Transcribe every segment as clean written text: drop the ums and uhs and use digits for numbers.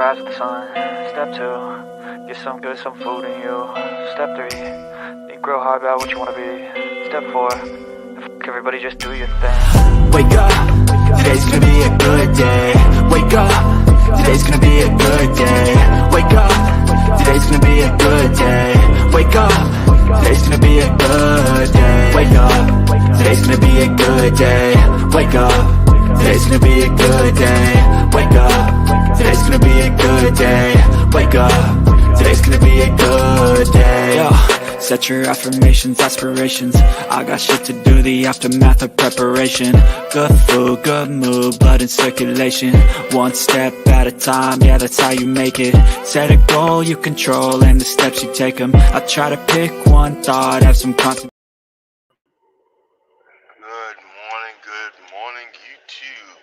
rise with the sun. Step 2, get some good, some food in you. Step 3, think real hard about what you wanna be. Step 4, everybody just do your thing. Wake up, today's gonna be a good day. Wake up, today's gonna be a good day. Wake up, today's gonna be a good day. Wake up, today's gonna be a good day. Wake up, today's gonna be a good day. Wake up, today's gonna be a good day. Wake up, today's gonna be a good day. Wake up, today's gonna be a good day. Yo, set your affirmations, aspirations. I got shit to do, the aftermath of preparation. Good food, good mood, blood in circulation. One step at a time, yeah, that's how you make it. Set a goal you control and the steps you take them. I try to pick one thought, have some concentration. Good morning, YouTube.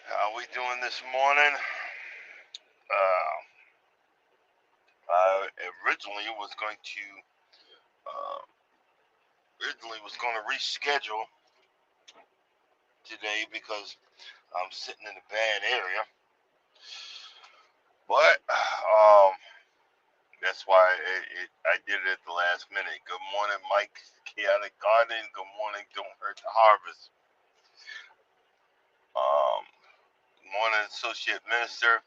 How we doing this morning? I originally was going to reschedule today because I'm sitting in a bad area, but that's why I did it at the last minute. Good morning, Mike, Chaotic Garden. Good morning, Don't Hurt the Harvest. Good morning, Associate Minister.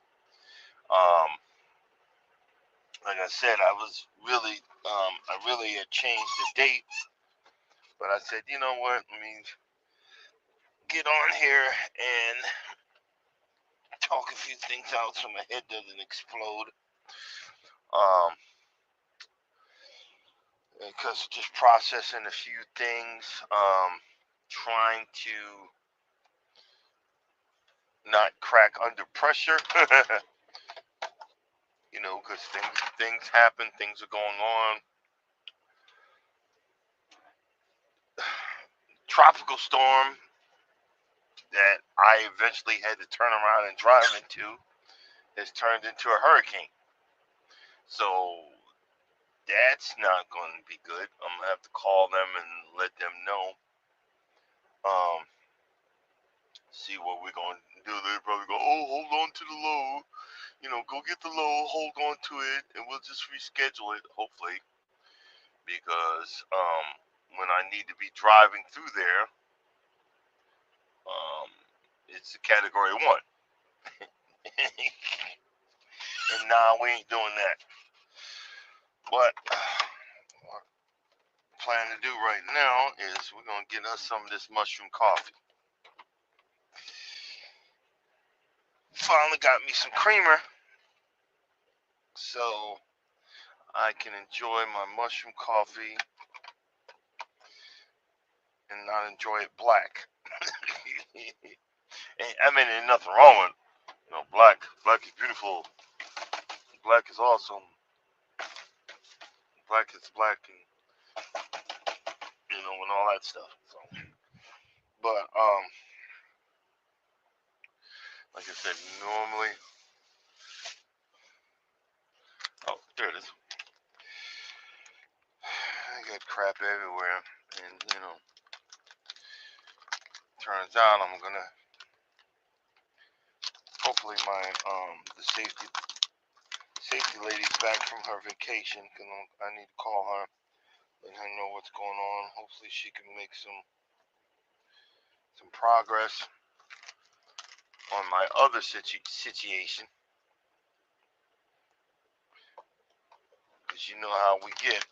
Like I said, I really had changed the date, but I said, you know what, let me get on here and talk a few things out so my head doesn't explode. Because just processing a few things, trying to not crack under pressure. You know, because things happen, things are going on. Tropical storm that I eventually had to turn around and drive into has turned into a hurricane. So that's not going to be good. I'm going to have to call them and let them know. See what we're going to do. They're probably go, oh, hold on to the low. You know, go get the low, hold on to it, and we'll just reschedule it, hopefully. Because when I need to be driving through there, it's a category 1. And nah, we ain't doing that. But what I plan to do right now is we're going to get us some of this mushroom coffee. Finally got me some creamer so I can enjoy my mushroom coffee and not enjoy it black. I mean, there's nothing wrong with it. You know, black is beautiful. Black is awesome. Black is black, and you know, and all that stuff. So, but like I said, normally, oh, there it is. I got crap everywhere, and you know, turns out I'm gonna. Hopefully, my the safety lady's back from her vacation. Cause I need to call her, let her know what's going on. Hopefully, she can make some progress on my other situation. Cause you know how we get.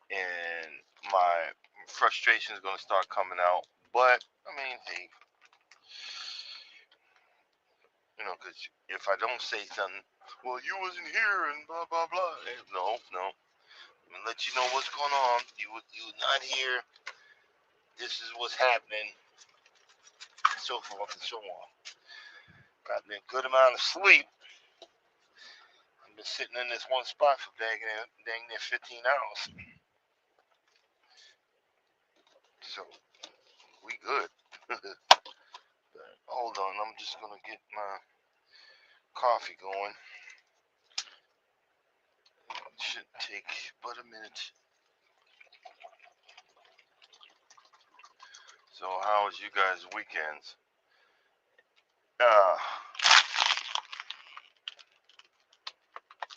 And my frustration is going to start coming out. But, I mean, hey, you know, because if I don't say something, well, you wasn't here and blah, blah, blah. No. I'm going to let you know what's going on. You were not here. This is what's happening. So forth and so on. Got me a good amount of sleep. I've been sitting in this one spot for dang near 15 hours. So, we good. Hold on, I'm just going to get my coffee going. It shouldn't take but a minute. So how was you guys' weekends? Uh,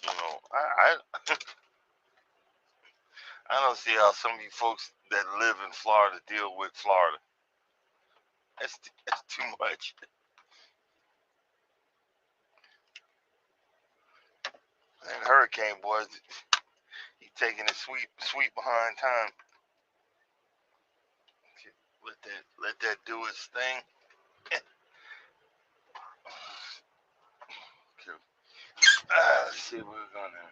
you know, I don't see how some of you folks that live in Florida deal with Florida. That's too much. And hurricane boys, he taking it sweet behind time. Let that do its thing. Okay. Let's see where we're gonna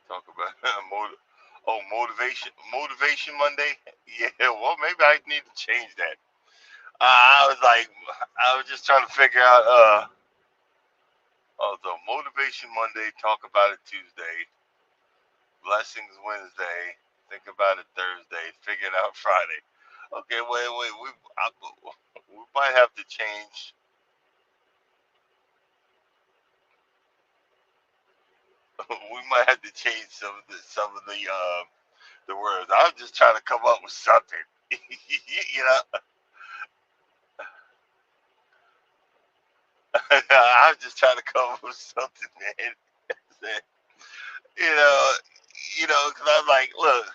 talk about. Motivation Monday. Yeah, well, maybe I need to change that. I was just trying to figure out. So Motivation Monday, talk about it Tuesday, Blessings Wednesday, think about it Thursday, figure it out Friday. Okay, wait, we might have to change. We might have to change some of the words. I was just trying to come up with something. You know, I was just trying to come up with something, man. you know, because I was like, look,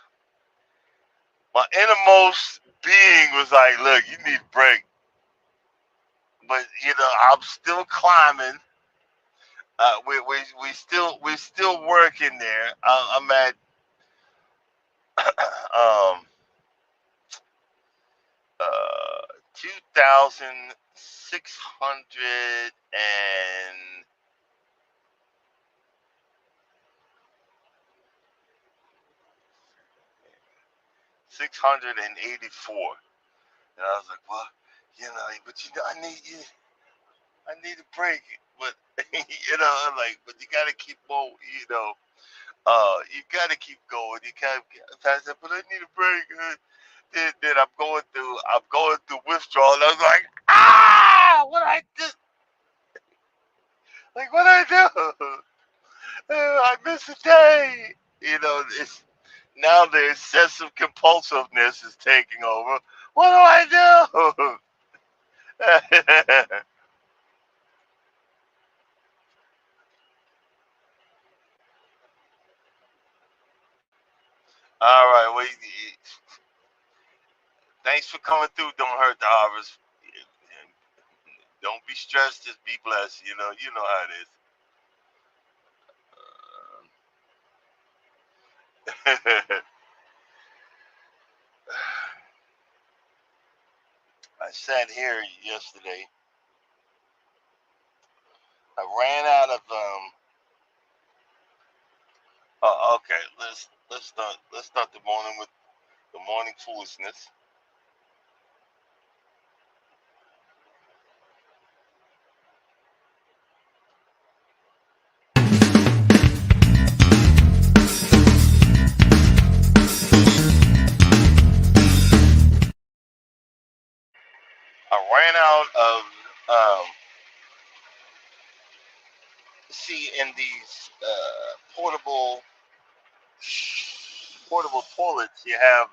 my innermost being was like, look, you need a break. But I'm still climbing. We're still working there. I'm at 2,600 and 684. And I was like, well, but I need a break. But I'm like, but you gotta keep on, you gotta keep going. You can't. I said, but I need a break. Then I'm going through withdrawal. And I was like, what I do? Like, what I do? I miss a day. Now the excessive compulsiveness is taking over. What do I do? All right. Well, thanks for coming through. Don't hurt the harvest. Don't be stressed. Just be blessed. You know how it is. I sat here yesterday. I ran out of okay. Let's start the morning with the morning foolishness. I ran out of in these portable toilets. You have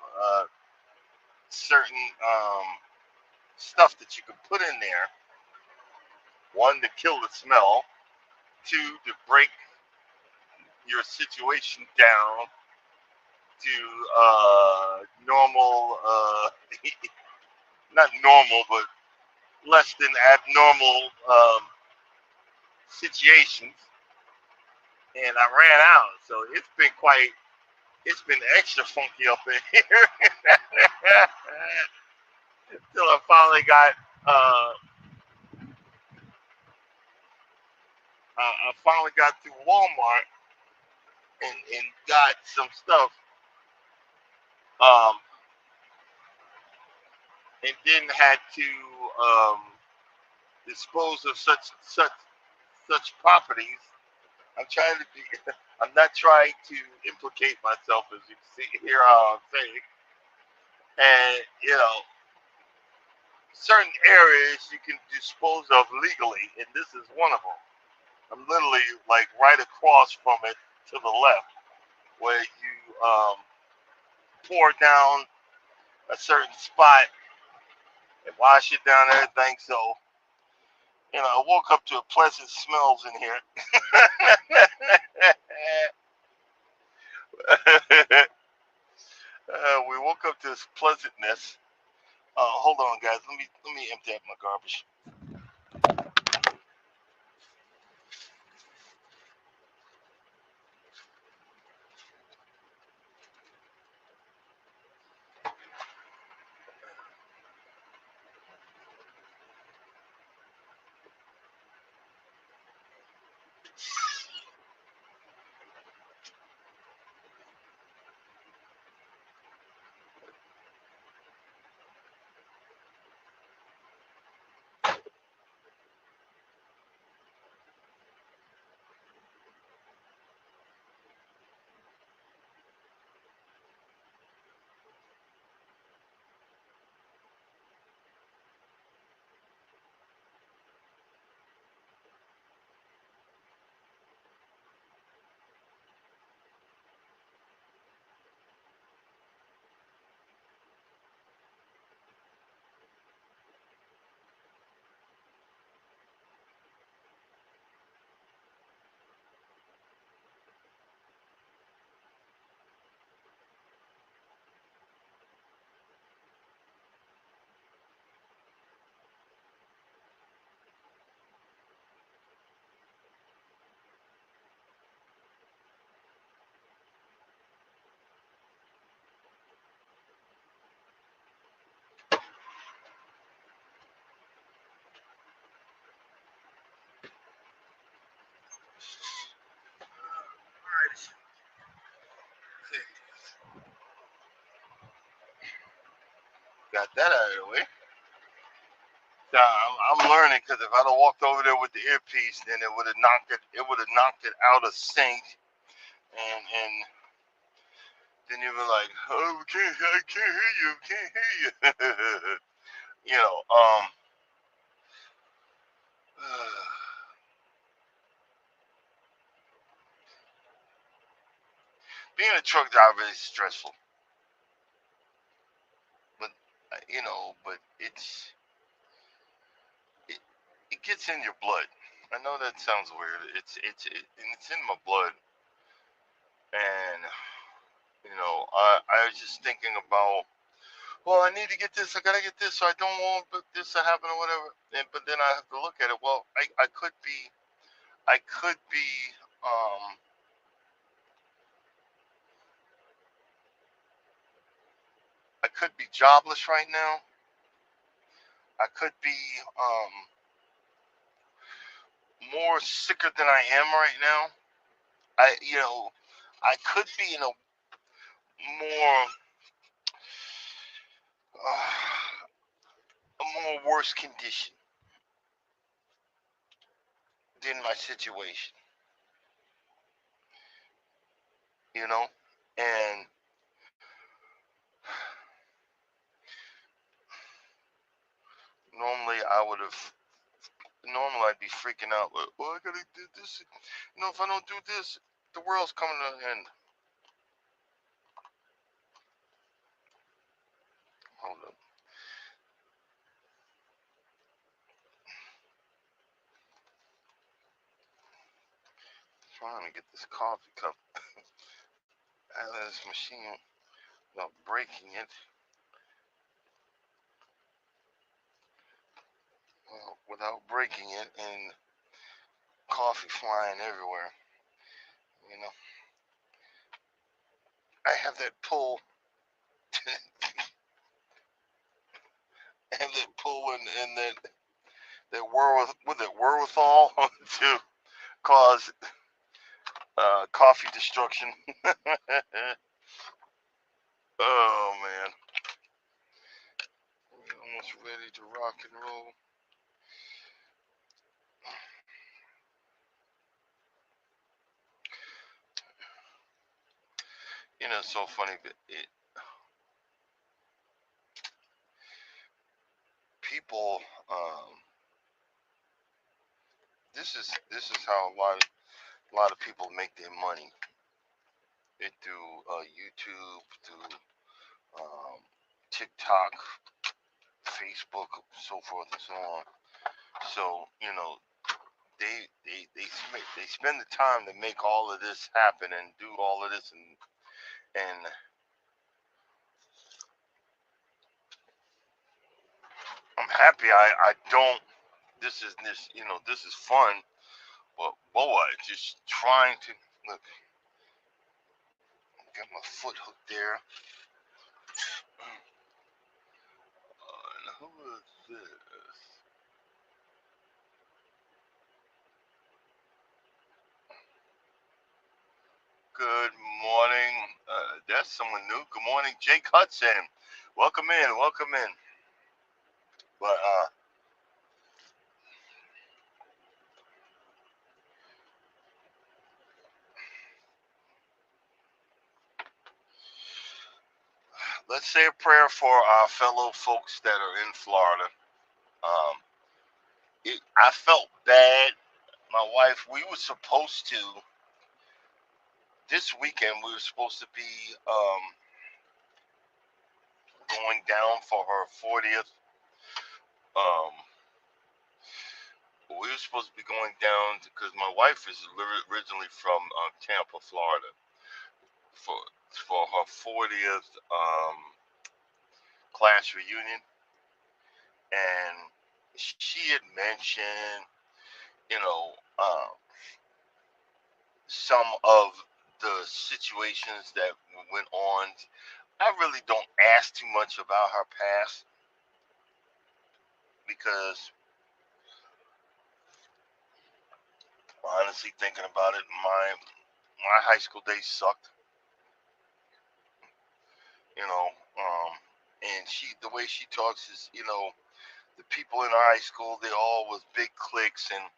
certain stuff that you can put in there. One, to kill the smell. Two, to break your situation down to normal, not normal, but less than abnormal situations. And I ran out, so it's been extra funky up in here. Until I finally got to Walmart and got some stuff, and then had to dispose of such properties. I'm not trying to implicate myself, as you see here how I'm saying. And certain areas you can dispose of legally, and this is one of them. I'm literally like right across from it to the left, where you pour down a certain spot wash it down and everything. So, I woke up to pleasant smells in here. We woke up to this pleasantness. Hold on, guys. Let me empty out my garbage. Okay. Got that out of the way. Yeah, I'm learning because if I'd have walked over there with the earpiece, then it would have knocked it. It would have knocked it out of sync, and then you were like, "Oh, I can't hear you, can't hear you." Being a truck driver is stressful, but but it it gets in your blood. I know that sounds weird. It's in my blood, and I was just thinking about, well, I need to get this. I gotta get this, so I don't want this to happen or whatever. But then I have to look at it. Well, I could be, um, I could be jobless right now. I could be, more sicker than I am right now. I could be in more, a more worse condition than my situation. You know, and normally I would have. Normally I'd be freaking out. Like, well, I gotta do this. If I don't do this, the world's coming to an end. Hold up. Trying to get this coffee cup out of this machine without breaking it. Well, without breaking it and coffee flying everywhere. You know, I have that pull. I have that pull and that wherewithal to cause coffee destruction. Oh man, we're almost ready to rock and roll. It's so funny, but people, this is how a lot of people make their money. They through YouTube, through TikTok, Facebook, so forth and so on. So they spend the time to make all of this happen and do all of this, and I'm happy I don't. This is fun, but boy, just trying to look. Got my foot hooked there. And who is this? Good morning. That's someone new. Good morning, Jake Hudson. Welcome in. Welcome in. But let's say a prayer for our fellow folks that are in Florida. I felt bad. My wife, we were supposed to this weekend. We were supposed to be going down for her 40th. We were supposed to be going down because my wife is originally from Tampa, Florida, for her 40th class reunion, and she had mentioned, you know, some of the situations that went on. I really don't ask too much about her past because, honestly, thinking about it, my high school days sucked. You know, and the way she talks is, the people in our high school, they all was big cliques, and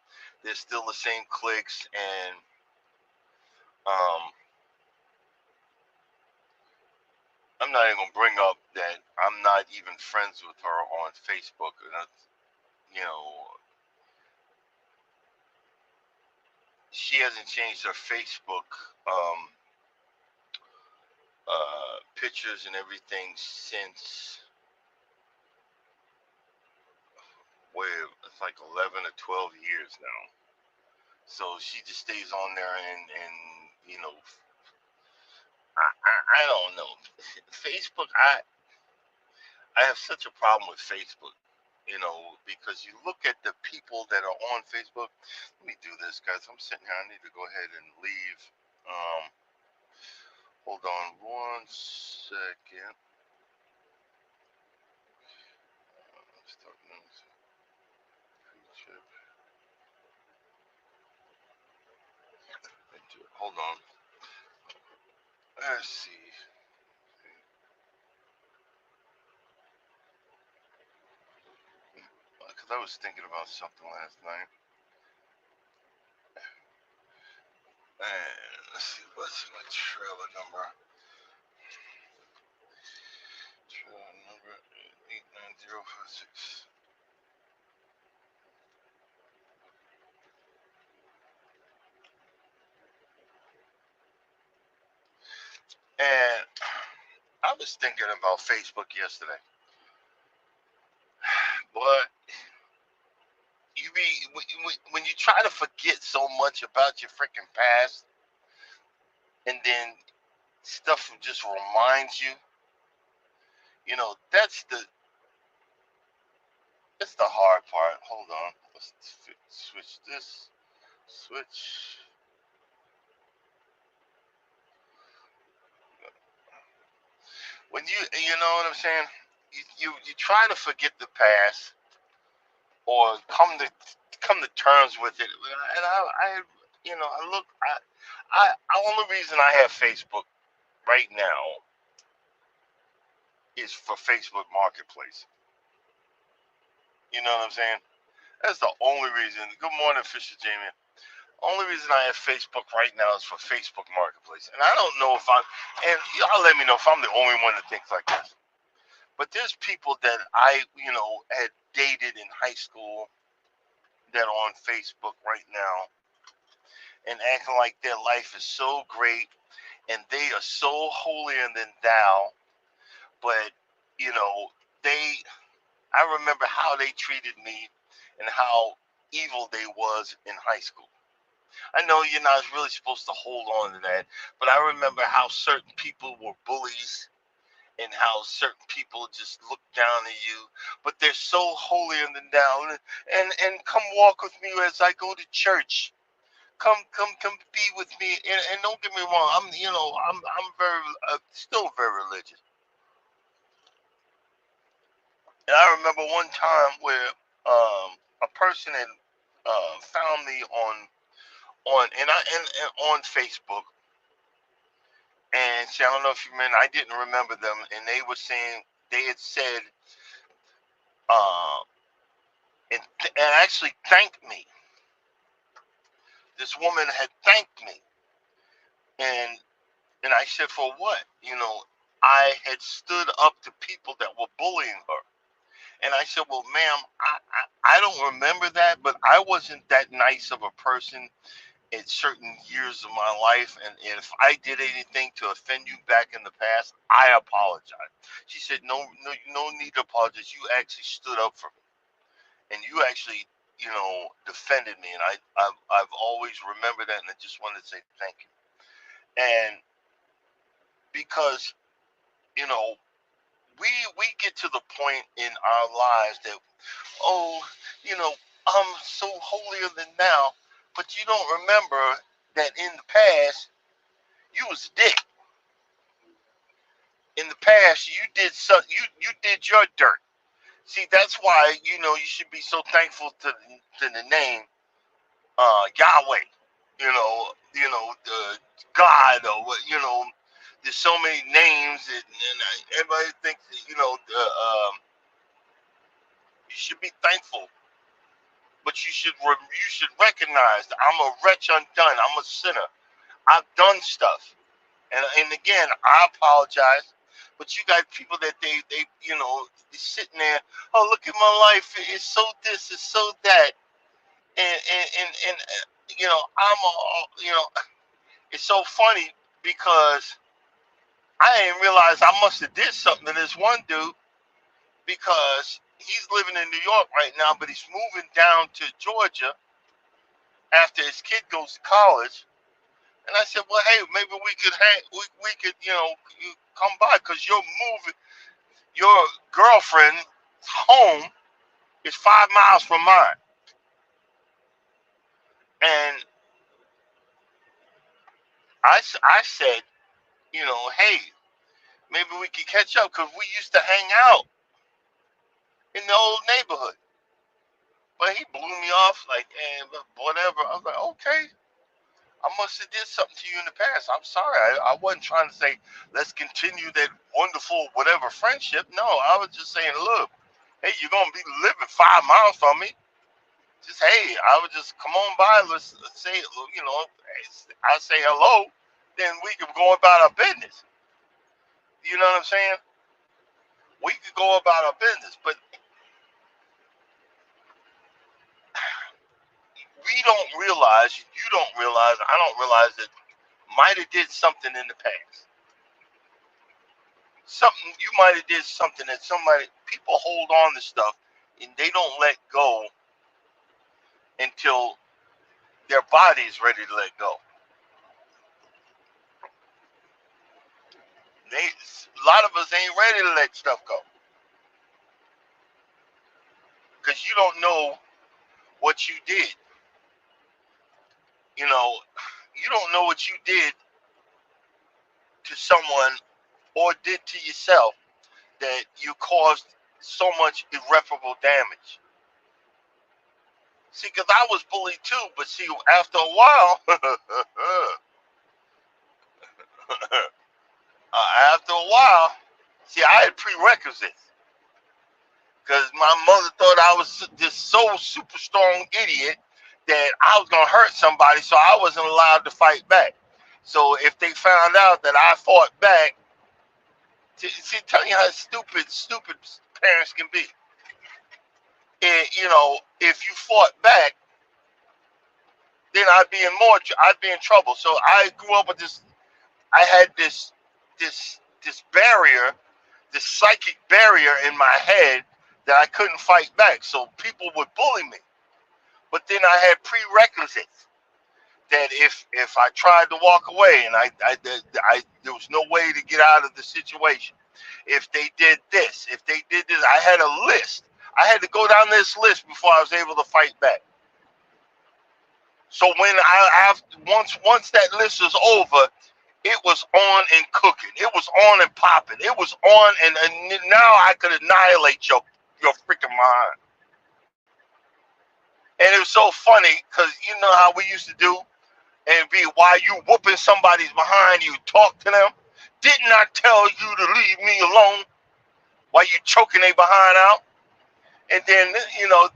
they're still the same cliques, and I'm not even gonna bring up that I'm not even friends with her on Facebook. You know, she hasn't changed her Facebook pictures and everything since it's like 11 or 12 years now. So she just stays on there, and I don't know. Facebook, I have such a problem with Facebook, because you look at the people that are on Facebook. Let me do this, guys. I'm sitting here. I need to go ahead and leave. Hold on 1 second. Hold on. Let's see. Because I was thinking about something last night. And let's see, what's my trailer number? Trailer number 89056. And I was thinking about Facebook yesterday. But when you try to forget so much about your freaking past, and then stuff just reminds you, that's the hard part. Hold on, let's switch this. Switch. When you know what I'm saying, you try to forget the past or come to terms with it. And the only reason I have Facebook right now is for Facebook Marketplace. You know what I'm saying? That's the only reason. Good morning, Fisher Jamie. Only reason I have Facebook right now is for Facebook Marketplace. And I don't know and y'all let me know if I'm the only one that thinks like this. But there's people that I, had dated in high school that are on Facebook right now and acting like their life is so great and they are so holier than thou. But, they I remember how they treated me and how evil they was in high school. I know you're not really supposed to hold on to that, but I remember how certain people were bullies and how certain people just look down at you, but they're so holier than thou. And come walk with me as I go to church. Come be with me. And don't get me wrong, I'm very still very religious. And I remember one time where a person had found me and on Facebook, and see, I don't know if you remember, I didn't remember them, and they were saying they had said uh, and actually thanked me. This woman had thanked me, and I said, for what? I had stood up to people that were bullying her. And I said, well, ma'am, I don't remember that, but I wasn't that nice of a person in certain years of my life. And if I did anything to offend you back in the past, I apologize. She said, no need to apologize. You actually stood up for me. And you actually, defended me. And I've always remembered that. And I just wanted to say thank you. And because, we get to the point in our lives that, I'm so holier than thou, but you don't remember that in the past you was a dick. In the past you did you did your dirt. See, that's why you should be so thankful to the name Yahweh. God, or what there's so many names, and everybody thinks that, you should be thankful, but you should recognize that I'm a wretch undone. I'm a sinner. I've done stuff, and again, I apologize. But you got people that they they're sitting there. Oh, look at my life. It's so this. It's so that. And I'm it's so funny because I didn't realize I must have did something to this one dude, because he's living in New York right now, but he's moving down to Georgia after his kid goes to college. And I said, well, hey, maybe we could you come by, because your girlfriend's home is 5 miles from mine. And I said, hey, maybe we could catch up, because we used to hang out in the old neighborhood. But he blew me off like, whatever. I was like, okay, I must have did something to you in the past. I'm sorry. I wasn't trying to say, let's continue that wonderful whatever friendship. No, I was just saying, look, hey, you're going to be living 5 miles from me. Just, hey, I would just come on by. Let's say, I say hello, then we could go about our business. You know what I'm saying? We could go about our business, but we don't realize, you don't realize, I don't realize that might have did something in the past. Something, you might have did something that people hold on to stuff and they don't let go until their body is ready to let go. A lot of us ain't ready to let stuff go, because you don't know what you did. You don't know what you did to someone or did to yourself that you caused so much irreparable damage. See, because I was bullied too, but see, after a while, see, I had prerequisites. Because my mother thought I was this so super strong idiot that I was going to hurt somebody, so I wasn't allowed to fight back. So if they found out that I fought back, see, tell you how stupid parents can be. And, if you fought back, then I'd be in trouble. So I grew up with this. I had this barrier, this psychic barrier in my head that I couldn't fight back. So people would bully me. But then I had prerequisites that if I tried to walk away and there was no way to get out of the situation. If they did this, if they did this, I had a list. I had to go down this list before I was able to fight back. So when once that list was over, it was on and cooking. It was on and popping. It was on and now I could annihilate your freaking mind. And it was so funny because you know how we used to do, and be while you whooping somebody's behind, you talk to them. Didn't I tell you to leave me alone? While you choking their behind out, and then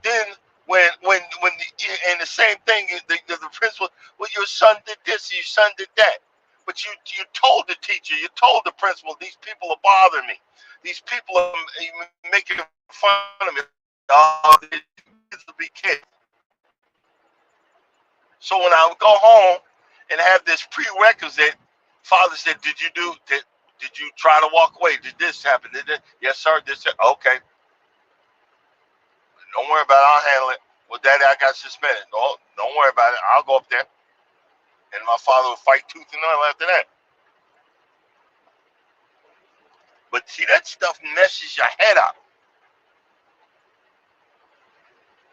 then when and the same thing, the principal, well, your son did this, your son did that, but you told the teacher, you told the principal, these people are bothering me, these people are making fun of me. Oh, these kids will be kids. So when I would go home and have this prerequisite, father said, did you try to walk away? Did this happen? Did this? Yes, sir. This, okay. Don't worry about it. I'll handle it. Well, Daddy, I got suspended. No, don't worry about it. I'll go up there. And my father would fight tooth and nail after that. But see, that stuff messes your head up.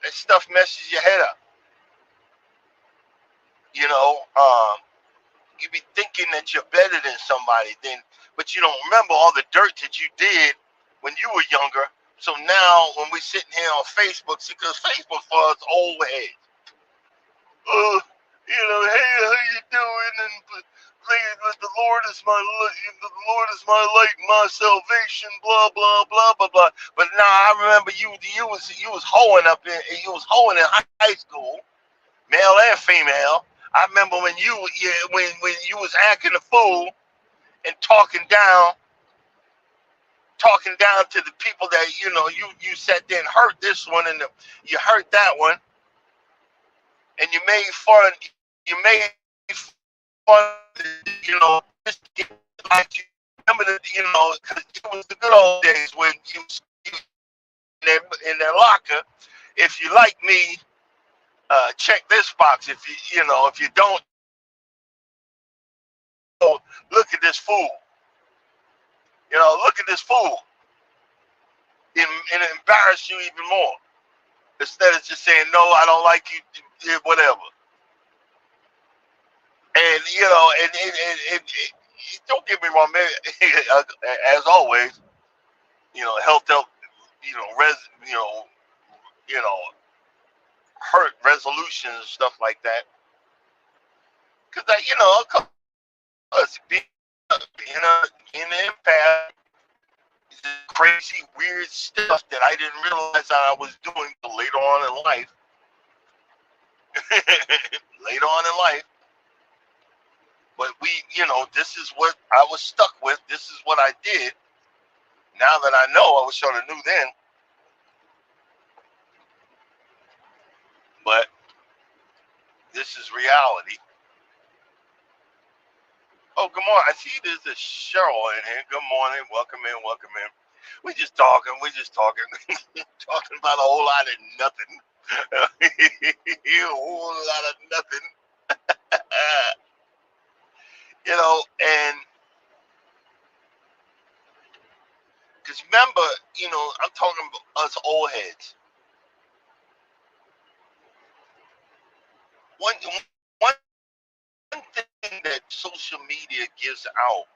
That stuff messes your head up. You be thinking that you're better than somebody, but you don't remember all the dirt that you did when you were younger. So now when we sitting here on Facebook, because Facebook for us old heads, hey, how you doing? And the Lord is my light, my salvation, blah blah blah blah blah. But now I remember you was hoeing in high school, male and female. I remember when you was acting a fool and talking down to the people that you sat there and hurt this one and you hurt that one, and you made fun. Just like you remember because it was the good old days when you in their locker. If you like me, check this box. If you don't, look at this fool. Look at this fool. And embarrass you even more. Instead of just saying, no, I don't like you, whatever. And, and don't get me wrong, man, as always, health, hurt resolutions and stuff like that. Because, being an empath, crazy, weird stuff that I didn't realize that I was doing till later on in life. Later on in life. But this is what I was stuck with. This is what I did. Now that I know, I was sort of new then. But this is reality. Oh, good morning. I see there's a Cheryl in here. Good morning. Welcome in. We're just talking. Talking about a whole lot of nothing. A whole lot of nothing. And because remember, I'm talking about us old heads. One thing that social media gives out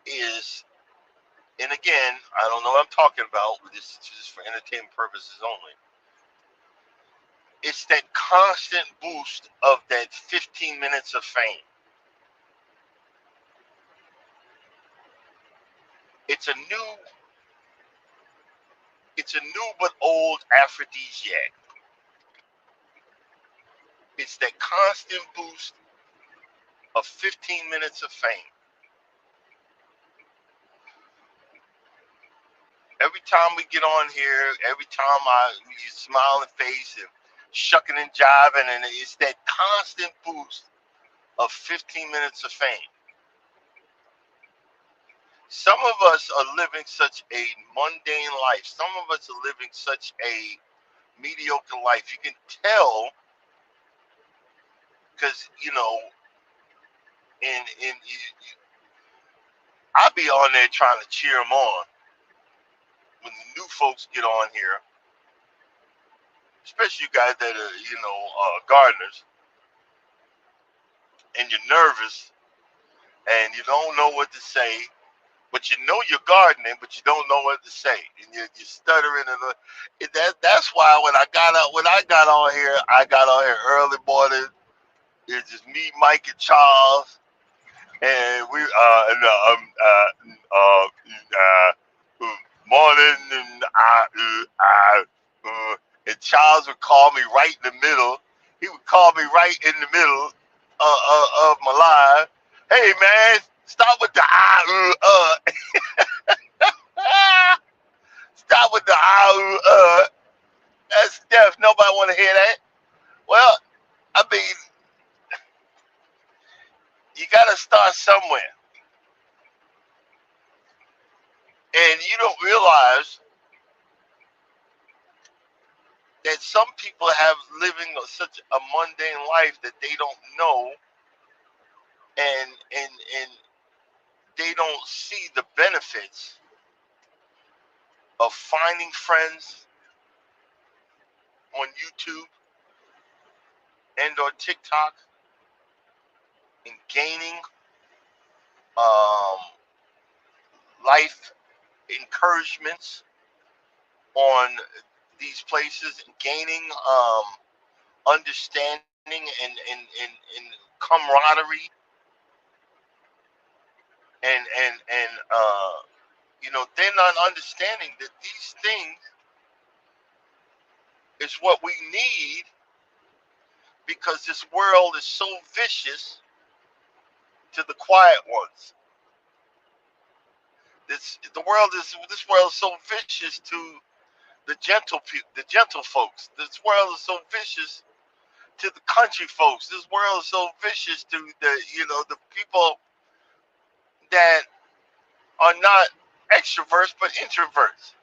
is, and again, I don't know what I'm talking about, but this is just for entertainment purposes only. It's that constant boost of that 15 minutes of fame. It's a new but old aphrodisiac. It's that constant boost of 15 minutes of fame. Every time we get on here, every time you smiling face and shucking and jiving, and it's that constant boost of 15 minutes of fame. Some of us are living such a mundane life. Some of us are living such a mediocre life. You can tell because I be on there trying to cheer them on when the new folks get on here, especially you guys that are gardeners, and you're nervous and you don't know what to say, but you know you're gardening, but you don't know what to say, and you're stuttering, and that's why when I got on here, early morning. It's just me, Mike, and Charles, and we morning, and Charles would call me right in the middle. He would call me right in the middle of my live. Hey man, stop with the stop with the That's deaf. Nobody want to hear that. Well, I mean, you got to start somewhere, and you don't realize that some people have living such a mundane life that they don't know, and they don't see the benefits of finding friends on YouTube and or TikTok and gaining um, life encouragements on these places, and gaining understanding and camaraderie and they're not understanding that these things is what we need because this world is so vicious to the quiet ones. This world is so vicious to the the gentle folks. This world is so vicious to the country folks. This world is so vicious to the people that are not extroverts but introverts.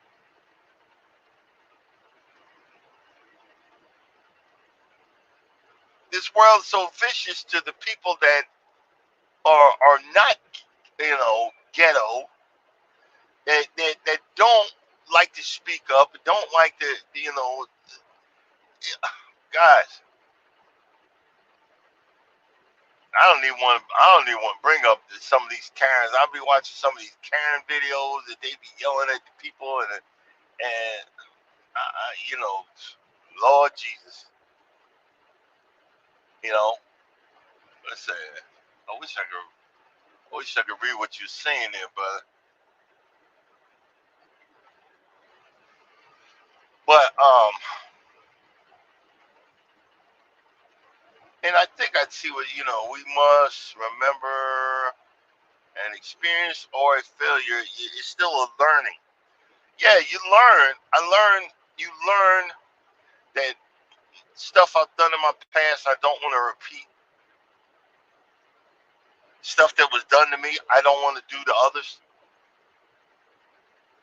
This world is so vicious to the people that are not ghetto, that don't like to speak up, don't like to guys. I don't even want to bring up some of these Karens. I'll be watching some of these Karen videos that they be yelling at the people, and Lord Jesus, you know. Let's say, I wish I could read what you're saying there, but and I think I'd see what we must remember an experience or a failure is still a learning. Yeah, you learn. You learn that stuff I've done in my past I don't want to repeat. Stuff that was done to me I don't want to do to others.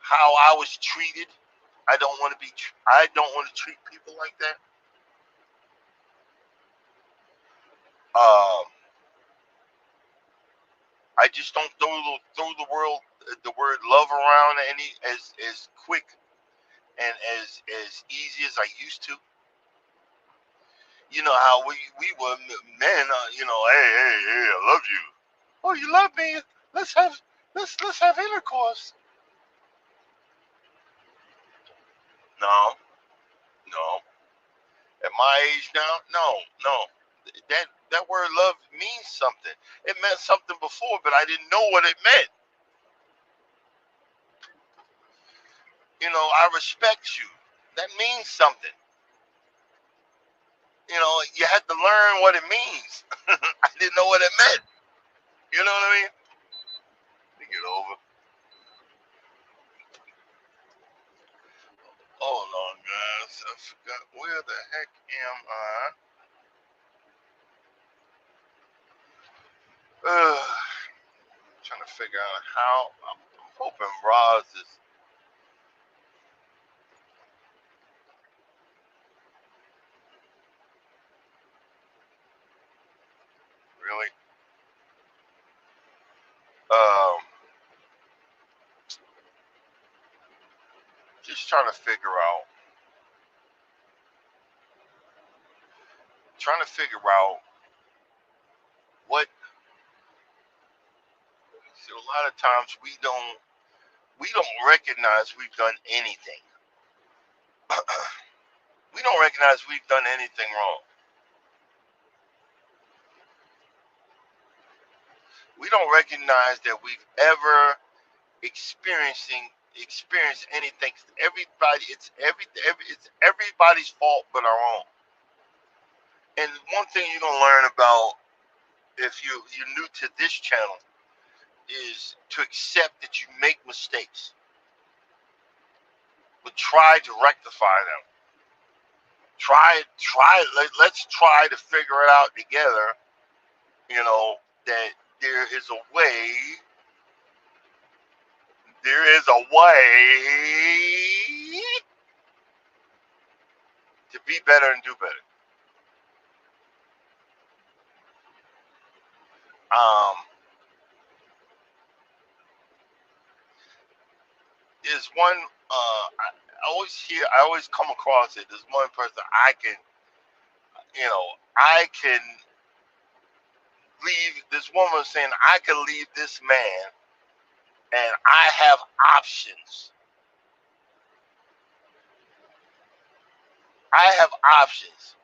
How I was treated, I don't want to treat people like that. Um, I just don't throw the word love around any as quick and as easy as I used to. You know how we were men. Hey, I love you. Oh, you love me. Let's have let's have intercourse. No, no. At my age now, no. That word love means something. It meant something before, but I didn't know what it meant. I respect you. That means something. You had to learn what it means. I didn't know what it meant. You know what I mean? Let me get over. Hold on, guys. I forgot where the heck am I? Trying to figure out how. hoping Roz is. Really? Um, just trying to figure out what. See, a lot of times we don't recognize we've done anything. We don't recognize we've done anything wrong. We don't recognize that we've ever experienced anything. It's everybody's fault but our own. And one thing you're gonna learn about if you're new to this channel is to accept that you make mistakes, but try to rectify them. Let's try to figure it out together. You know that there is a way. There is a way to be better and do better. Um, there's one. I always come across it. There's one person I can leave. This woman saying I can leave this man, and I have options. I have options.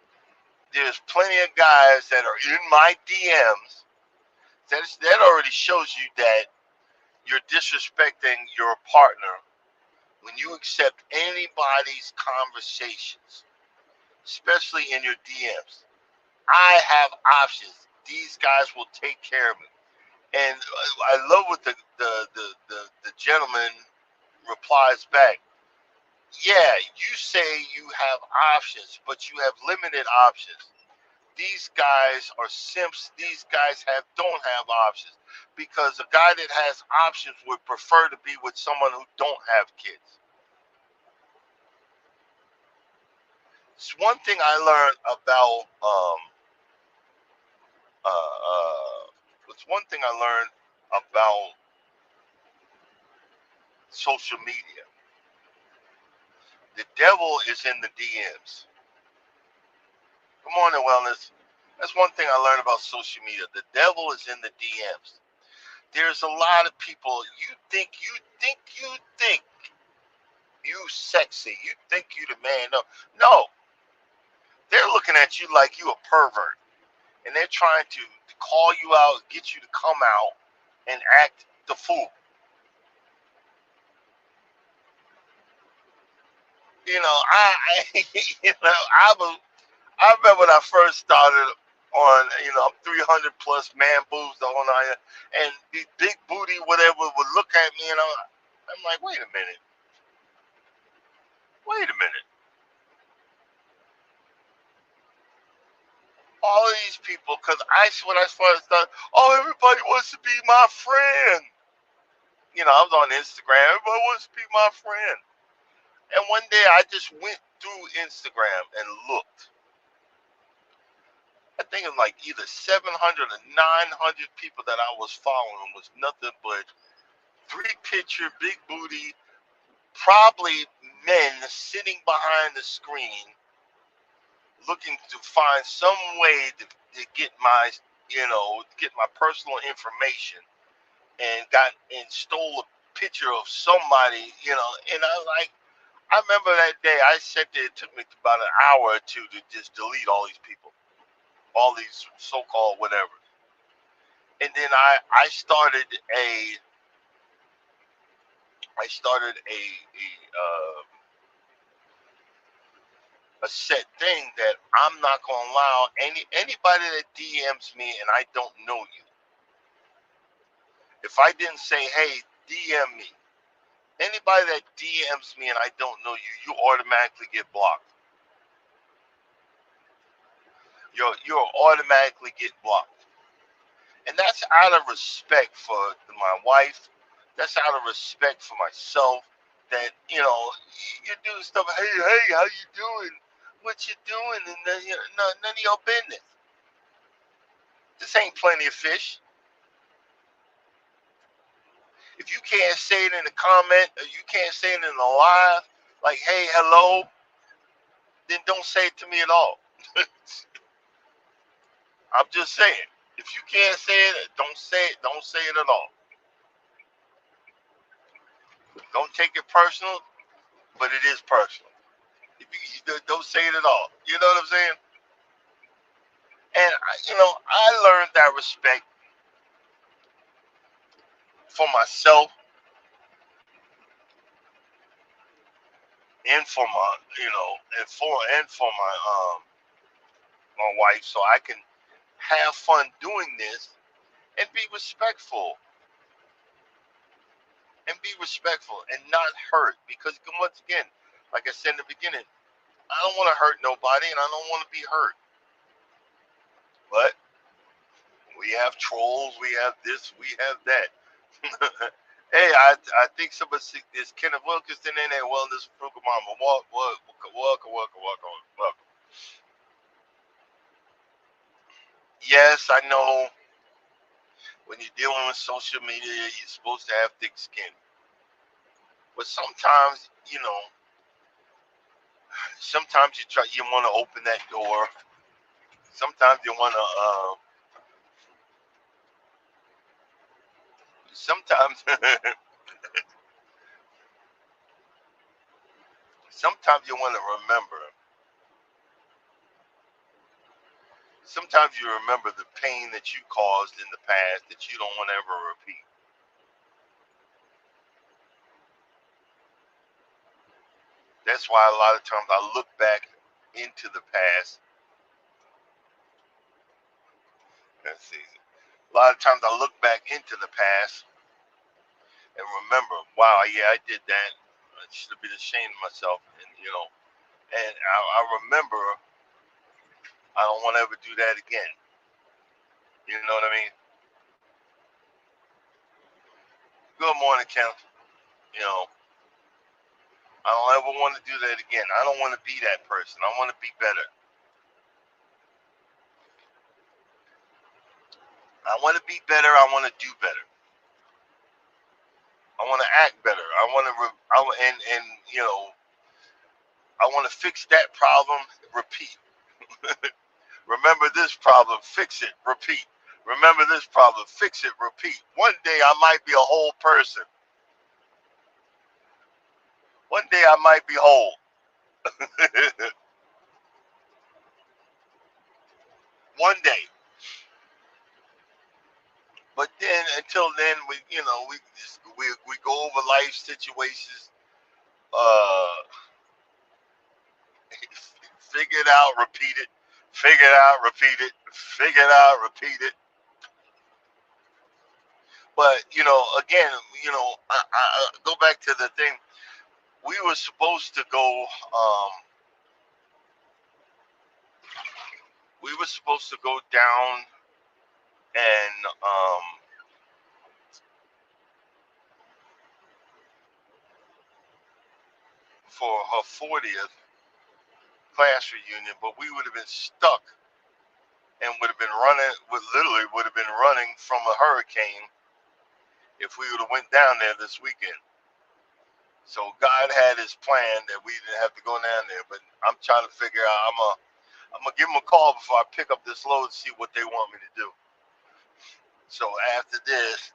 There's plenty of guys that are in my DMs. That already shows you that you're disrespecting your partner when you accept anybody's conversations, especially in your DMs. I have options. These guys will take care of me. And I love what the gentleman replies back. Yeah, you say you have options, but you have limited options. These guys are simps. These guys don't have options because a guy that has options would prefer to be with someone who don't have kids. It's one thing I learned about it's one thing I learned about social media. The devil is in the DMs. Good morning, wellness. That's one thing I learned about social media. The devil is in the DMs. There's a lot of people. You think you sexy. You think you the man. No. They're looking at you like you a pervert, and they're trying to call you out, get you to come out and act the fool. I remember when I first started on, I'm 300 plus man boobs the whole night, and these big booty whatever would look at me, and I'm like, wait a minute. All of these people, because when I first started, everybody wants to be my friend. I was on Instagram. Everybody wants to be my friend. And one day I just went through Instagram and looked. I think it was like either 700 or 900 people that I was following was nothing but 3-picture, big booty, probably men sitting behind the screen looking to find some way to get my personal information, and stole a picture of somebody, and I remember that day I sat there. It took me about an hour or two to just delete all these people, all these so-called whatever. And then I started a set thing that I'm not gonna allow anybody that DMs me and I don't know you. If I didn't say, hey, DM me, anybody that DMs me and I don't know you, you automatically get blocked. You'll automatically get blocked. And that's out of respect for my wife, That's out of respect for myself. That you do stuff. Hey, how you doing? What you doing? And none of your business. This ain't Plenty of Fish. If you can't say it in the comment, or you can't say it in the live, like hey, hello, then don't say it to me at all. I'm just saying. If you can't say it, don't say it. Don't say it at all. Don't take it personal, but it is personal. If you don't say it at all. You know what I'm saying? And I learned that respect for myself and for my, and for my wife, so I can have fun doing this and be respectful and not hurt. Because once again, like I said in the beginning, I don't want to hurt nobody and I don't want to be hurt. But we have trolls, we have this, we have that. Hey, I think somebody is Kenneth Wilkinson in there. Wellness Frugal Mama. Welcome. Yes, I know. When you're dealing with social media, you're supposed to have thick skin. But sometimes, sometimes you want to open that door. Sometimes you want to. Sometimes, sometimes you want to remember. Sometimes you remember the pain that you caused in the past that you don't want to ever repeat. That's why a lot of times I look back into the past. Let's see. A lot of times I look back into the past and remember, wow, yeah, I did that. I should have been ashamed of myself, and I remember I don't want to ever do that again. You know what I mean? Good morning, Kenneth. I don't ever want to do that again. I don't want to be that person. I want to be better. I want to be better. I want to do better. I want to act better. I want to, I want to fix that problem. Repeat. Remember this problem. Fix it. Repeat. Remember this problem. Fix it. Repeat. One day I might be a whole person. One day I might be whole. One day. But then, until then, we go over life situations, uh, figure it out, repeat it, figure it out, repeat it, figure it out, repeat it. But again, I go back to the thing. We were supposed to go. We were supposed to go down and for her 40th class reunion, but we would have been stuck and would have been running from a hurricane if we would have went down there this weekend. So God had his plan that we didn't have to go down there, but I'm trying to figure out. I'm gonna give them a call before I pick up this load and see what they want me to do. So after this,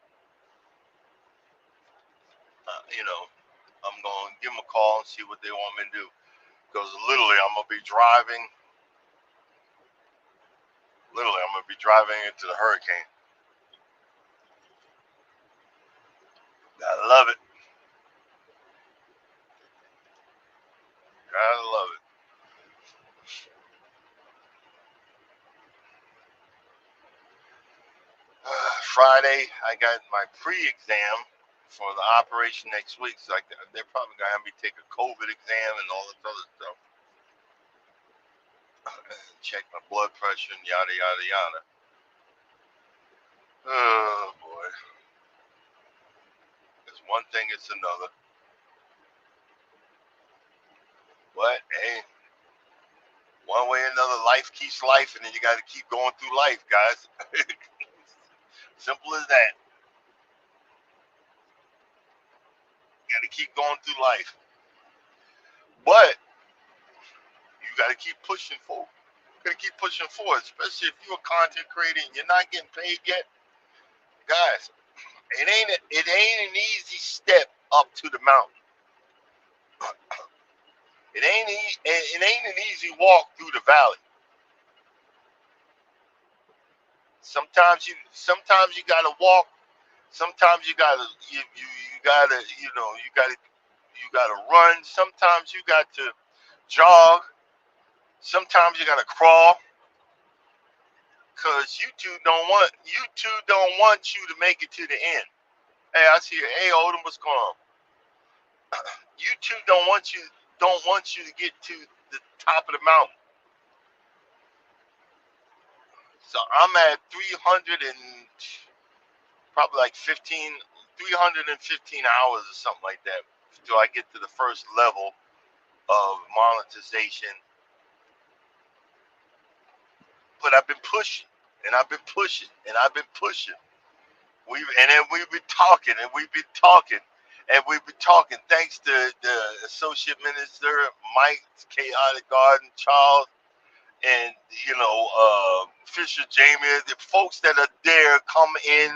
I'm gonna give them a call and see what they want me to do. Because literally, I'm gonna be driving. Literally, I'm gonna be driving into the hurricane. Gotta love it. Gotta love it. Friday, I got my pre-exam for the operation next week. So they're probably gonna have me take a COVID exam and all this other stuff. Check my blood pressure and yada yada yada. Oh boy. Because it's another. But hey, one way or another, life keeps life, and then you got to keep going through life, guys. Simple as that. You got to keep going through life, but you got to keep pushing forward. You got to keep pushing forward, especially if you're a content creator and you're not getting paid yet, guys. It ain't an easy step up to the mountain. It ain't an easy walk through the valley. Sometimes you gotta walk. Sometimes you gotta run. Sometimes you got to jog. Sometimes you gotta crawl. Cause YouTube don't want you to make it to the end. Hey, I see you. Hey, Odom, what's going on? YouTube don't want you to get to the top of the mountain. So I'm at 300 and probably like 315 hours or something like that till I get to the first level of monetization. But I've been pushing and I've been pushing and I've been pushing. We've been talking and we've been talking and we've been talking. Thanks to the Associate Minister Mike, Chaotic Garden, Charles, and Fisher Jamie, the folks that are there come in,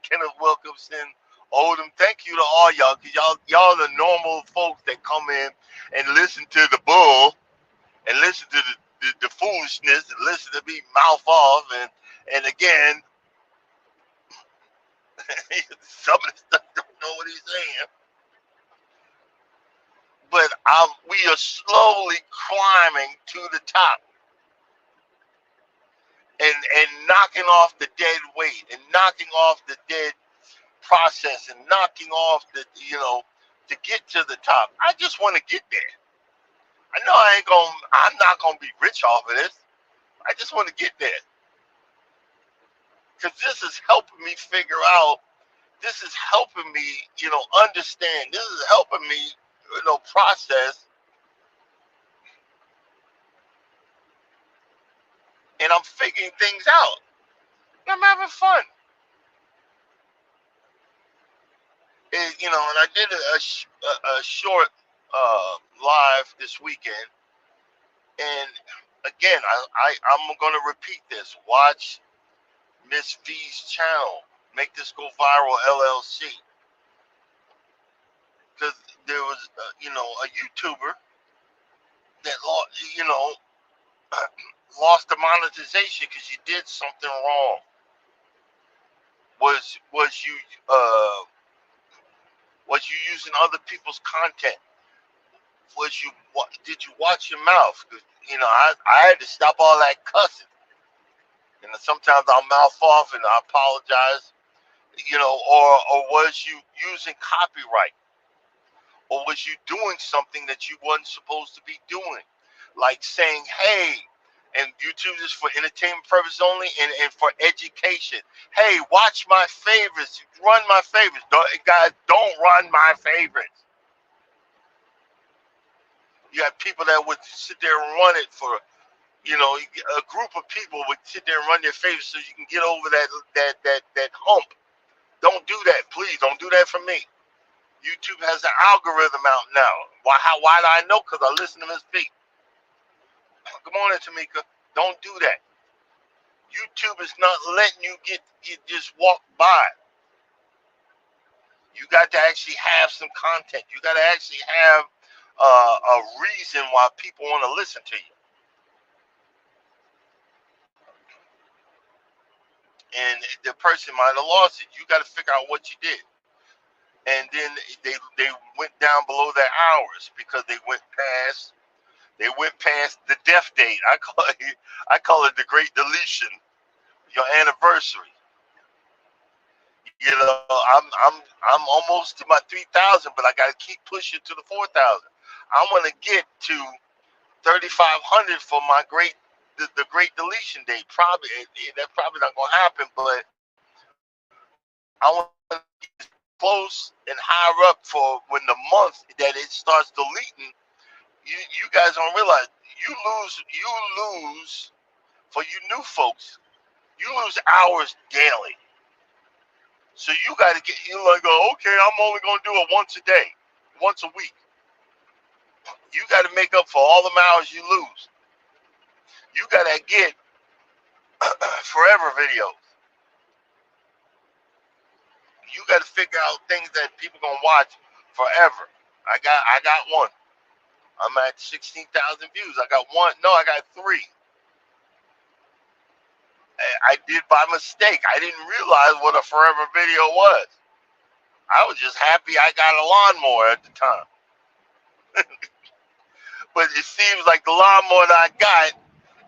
Kenneth Wilkinson, Odom. Thank you to all y'all, cause y'all the normal folks that come in and listen to the bull and listen to the foolishness and listen to me mouth off and again some of the stuff don't know what he's saying. But we are slowly climbing to the top. And knocking off the dead weight and knocking off the dead process and knocking off the to get to the top. I just want to get there. I know I'm not gonna be rich off of this. I just want to get there. Because this is helping me figure out, this is helping me, understand, this is helping me, process. And I'm figuring things out. I'm having fun. And I did a short live this weekend. And again, I'm going to repeat this. Watch Miss V's channel. Make this go viral, LLC. Because there was, a YouTuber that lost the monetization because you did something wrong. Was you using other people's content? Did you watch your mouth? Cause, I had to stop all that cussing. Sometimes I'll mouth off and I apologize. Or was you using copyright? Or was you doing something that you wasn't supposed to be doing? Like saying, hey, and YouTube is for entertainment purposes only and for education. Hey, watch my favorites. Run my favorites. Guys, don't run my favorites. You have people that would sit there and run it for, a group of people would sit there and run their favorites so you can get over that hump. Don't do that, please. Don't do that for me. YouTube has an algorithm out now. Why do I know? Because I listen to Miss B. Good morning, Tamika. Don't do that. YouTube is not letting you get just walk by. You got to actually have some content. You got to actually have a reason why people want to listen to you. And the person might have lost it. You got to figure out what you did. And then they went down below their hours because they went past the death date. I call it the great deletion, your anniversary. I'm almost to my 3,000, but I got to keep pushing to the 4,000. I want to get to 3,500 for my the great deletion date. Probably that's probably not gonna happen, but I want to get close and higher up for when the month that it starts deleting, you guys don't realize you lose for you new folks. You lose hours daily. So you got to get, you like, go, okay, I'm only going to do it once a day, once a week. You got to make up for all the hours you lose. You got to get forever videos. You got to figure out things that people going to watch forever. I got one. I'm at 16,000 views. I got one. No, I got 3. I did by mistake. I didn't realize what a forever video was. I was just happy I got a lawnmower at the time. But it seems like the lawnmower that I got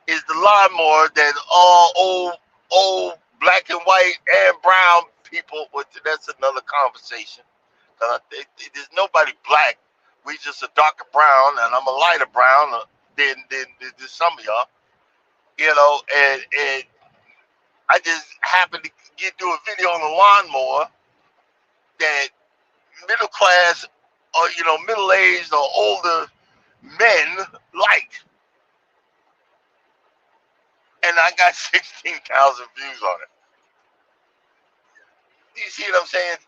is the lawnmower that all old black and white and brown people, that's another conversation. There's nobody black. We just a darker brown, and I'm a lighter brown than some of y'all. You know, and I just happened to do a video on the lawnmower that middle class or middle aged or older men like, and I got 16,000 views on it. You see what I'm saying?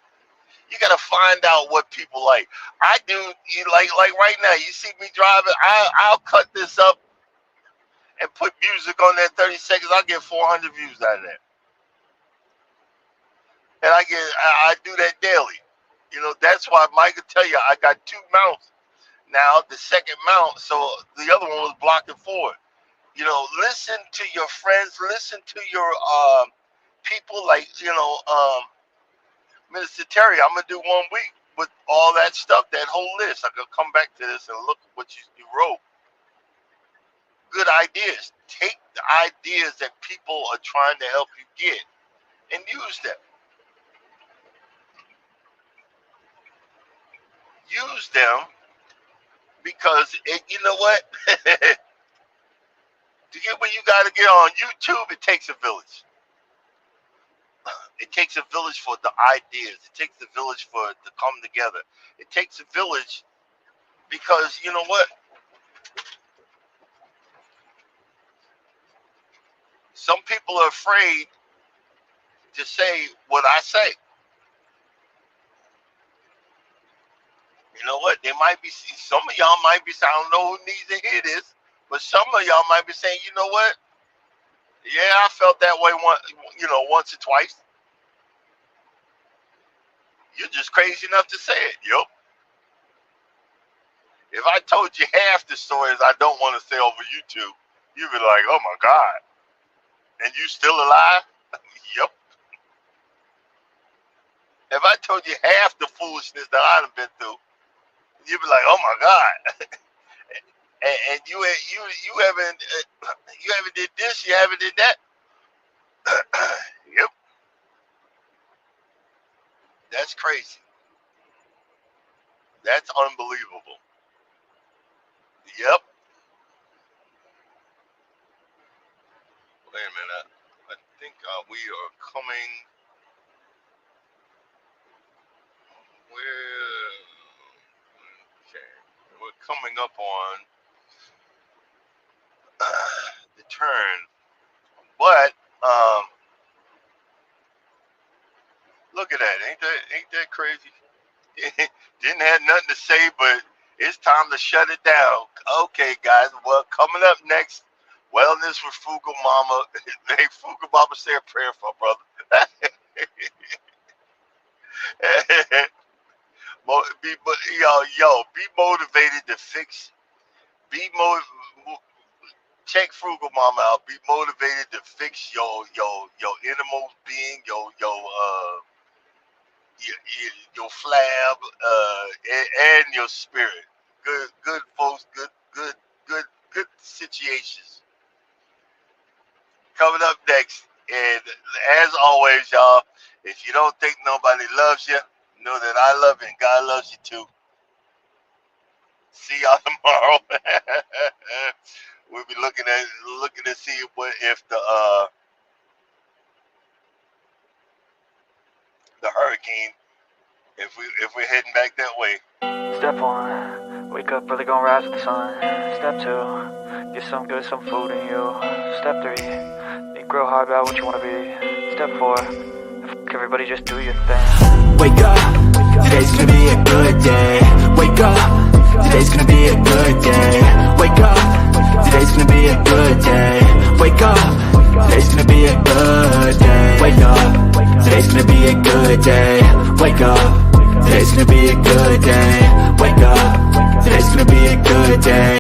You gotta find out what people like. I do. Like right now, you see me driving. I'll cut this up and put music on there 30 seconds. I'll get 400 views out of that. And I do that daily. That's why Mike could tell you I got 2 mounts now. The second mount, so the other one was blocking forward. Listen to your friends. Listen to your people. Like Minister Terry. I'm gonna do 1 week with all that stuff, that whole list. I'm gonna come back to this and look at what you wrote. Good ideas. Take the ideas that people are trying to help you get and use them. Use them because you know what? To get where you got to get on YouTube, it takes a village. It takes a village for the ideas. It takes a village for it to come together. It takes a village because you know what? Some people are afraid to say what I say. You know what? They might be, some of y'all might be saying, I don't know who needs to hear this, but some of y'all might be saying, you know what? Yeah, I felt that way once or twice. You're just crazy enough to say it. Yup. If I told you half the stories I don't want to say over YouTube, you'd be like, oh my God. And you still alive? Yup. If I told you half the foolishness that I've been through, you'd be like, oh my God. and you haven't did this, you haven't did that. Yep. That's crazy. That's unbelievable. Yep. Wait a minute. I think we are coming. We're coming up on the turn, but look at that. Ain't that crazy? Didn't have nothing to say, but it's time to shut it down. Okay, guys. Well, coming up next, Wellness with Frugal Mama. Hey, Frugal Mama, say a prayer for brother. Be motivated to fix. Check Frugal Mama out. Be motivated to fix your innermost being, your flab, and your spirit. Good folks. Good situations. Coming up next, and as always, y'all, if you don't think nobody loves you, know that I love you and God loves you too. See y'all tomorrow. We'll be looking to see if the hurricane if we're heading back that way. Step 1, wake up early, gonna rise with the sun. Step 2, get some good, some food in you. Step 3, think real hard about what you wanna be. Step 4, everybody just do your thing. Wake up, today's gonna be a good day. Wake up, today's gonna be a good day. Wake up, today's gonna be a good day. Wake up, today's gonna be a good day. Wake up, today's gonna be a good day. Wake up, today's gonna be a good day. Wake up, today's gonna be a good day.